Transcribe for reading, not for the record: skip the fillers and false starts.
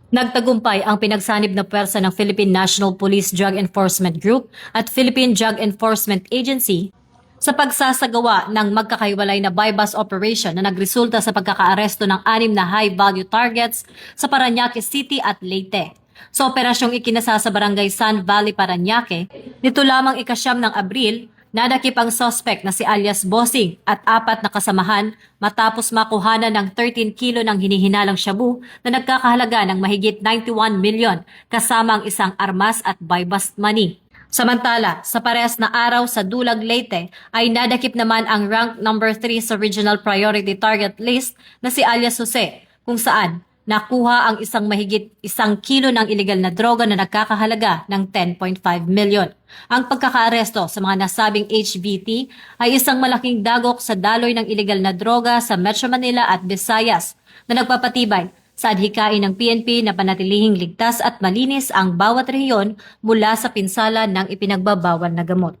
Nagtagumpay ang pinagsanib na pwersa ng Philippine National Police Drug Enforcement Group at Philippine Drug Enforcement Agency sa pagsasagawa ng magkakaiwalay na buy-bust operation na nagresulta sa pagkakaaresto ng 6 na high-value targets sa Parañaque City at Leyte. Sa operasyong ikinasa sa Barangay San Valley, Parañaque, nito lamang ika-9 ng Abril, nadakip ang suspect na si alias Bossing at 4 na kasamahan matapos makuhanan ng 13 kilo ng hinihinalang shabu na nagkakahalaga ng mahigit 91 milyon kasama ang isang armas at buy-bust money. Samantala, sa parehas na araw sa Dulag, Leyte ay nadakip naman ang rank number 3 sa Regional Priority Target List na si alias Jose, kung saan nakuha ang isang mahigit 1 kilo ng iligal na droga na nagkakahalaga ng 10.5 milyon. Ang pagkakaaresto sa mga nasabing HVT ay isang malaking dagok sa daloy ng iligal na droga sa Metro Manila at Visayas na nagpapatibay sa adhikain ng PNP na panatilihing ligtas at malinis ang bawat rehiyon mula sa pinsala ng ipinagbabawal na gamot.